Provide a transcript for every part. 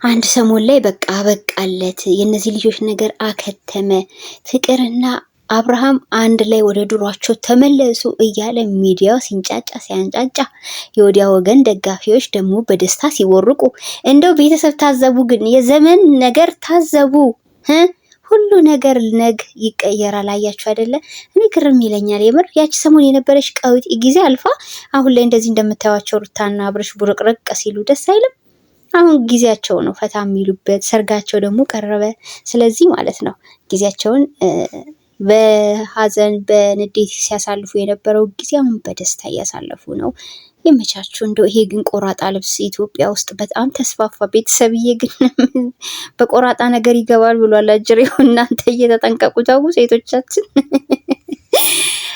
አንድ ሰሞን ላይ በቃ በቃለት የነዚህ ልጆች ነገር አከተመ፣ ፍቅርና አብርሃም አንድ ላይ ወደ ድሯቸው ተመለሱ እያለ ሚዲያው ሲንጫጫ ሲያንጫጫ፣ የወዲያ ወገን ደጋፊዎች ደግሞ በደስታ ሲወርቁ፣ እንደው ቤተሰብ ታዘቡ፣ ግን የዘመን ነገር ታዘቡ። ሁሉ ነገር ነግ ይቀየራል። አያችሁ አይደለ? እኔ ግርም ይለኛል የምር። ያቺ ሰሞን የነበረች ቀውጢ ጊዜ አልፋ አሁን ላይ እንደዚህ እንደምታዩቸው ሩታና አብርሽ ቡርቅርቅ ሲሉ ደስ አይልም? አሁን ጊዜያቸው ነው ፈታ የሚሉበት። ሰርጋቸው ደግሞ ቀረበ። ስለዚህ ማለት ነው ጊዜያቸውን በሀዘን በንዴት ሲያሳልፉ የነበረው ጊዜ አሁን በደስታ እያሳለፉ ነው። የመቻችሁ። እንደው ይሄ ግን ቆራጣ ልብስ ኢትዮጵያ ውስጥ በጣም ተስፋፋ። ቤተሰብዬ ግን በቆራጣ ነገር ይገባል ብሏል አጅሬው። እናንተ እየተጠንቀቁ ተው ሴቶቻችን።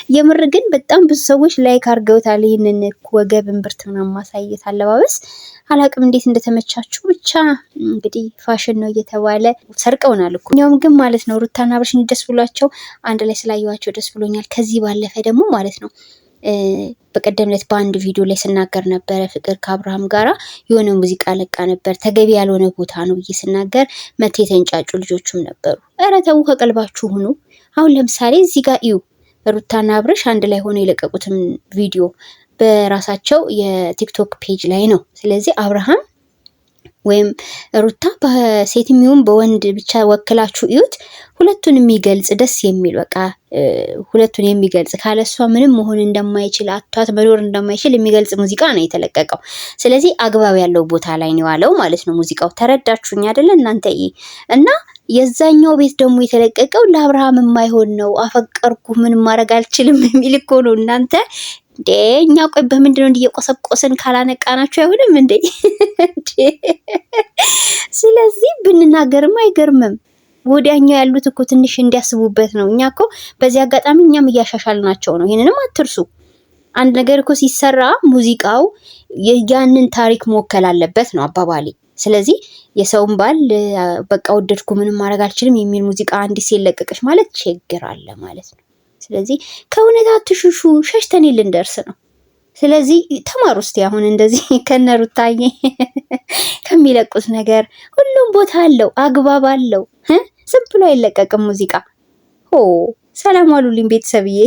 የምር ግን በጣም ብዙ ሰዎች ላይክ አድርገውታል። ይህንን ወገብ እምብርት ምናምን ማሳየት አለባበስ አላቅም እንዴት እንደተመቻችሁ። ብቻ እንግዲህ ፋሽን ነው እየተባለ ሰርቀውናል እኮ። እኛውም ግን ማለት ነው ሩታና አብርሽን ደስ ብሏቸው አንድ ላይ ስላየዋቸው ደስ ብሎኛል። ከዚህ ባለፈ ደግሞ ማለት ነው በቀደም ዕለት በአንድ ቪዲዮ ላይ ስናገር ነበረ፣ ፍቅር ከአብርሃም ጋራ የሆነ ሙዚቃ ለቃ ነበር፣ ተገቢ ያልሆነ ቦታ ነው ብዬ ስናገር መቴ የተንጫጩ ልጆችም ነበሩ። ኧረ ተው ከቀልባችሁ ሁኑ። አሁን ለምሳሌ እዚህ ጋር እዩ፣ ሩታና አብርሽ አንድ ላይ ሆኖ የለቀቁትን ቪዲዮ በራሳቸው የቲክቶክ ፔጅ ላይ ነው። ስለዚህ አብርሃም ወይም ሩታ በሴት የሚሆን በወንድ ብቻ ወክላችሁ እዩት። ሁለቱን የሚገልጽ ደስ የሚል በቃ ሁለቱን የሚገልጽ ካለሷ ምንም መሆን እንደማይችል አቷት መኖር እንደማይችል የሚገልጽ ሙዚቃ ነው የተለቀቀው። ስለዚህ አግባብ ያለው ቦታ ላይ ነው ያለው ማለት ነው ሙዚቃው። ተረዳችሁኝ አይደለ እናንተ? እና የዛኛው ቤት ደግሞ የተለቀቀው ለአብርሃም የማይሆን ነው። አፈቀርኩ ምንም ማድረግ አልችልም የሚል እኮ ነው እናንተ እንዴ። እኛ ቆይ በምንድነው እንዲየቆሰቆሰን ካላነቃናችሁ አይሆንም እንዴ? ስለዚህ ብንናገርም አይገርምም። ወዲያኛው ያሉት እኮ ትንሽ እንዲያስቡበት ነው። እኛ እኮ በዚህ አጋጣሚ እኛም እያሻሻልናቸው ነው። ይሄንንም አትርሱ። አንድ ነገር እኮ ሲሰራ ሙዚቃው ያንን ታሪክ መወከል አለበት ነው አባባሌ። ስለዚህ የሰውን ባል በቃ ወደድኩ ምንም ማድረግ አልችልም የሚል ሙዚቃ አንድ ሲለቀቅሽ ማለት ችግር አለ ማለት ነው። ስለዚህ ከእውነት አትሽሹ፣ ሸሽተን ልንደርስ ነው። ስለዚህ ተማሩ እስቲ አሁን እንደዚህ ከነሩታዬ ከሚለቁት ነገር ሁሉም ቦታ አለው፣ አግባብ አለው። ዝም ብሎ አይለቀቅም ሙዚቃ። ሰላም ዋሉልኝ ቤተሰብዬ።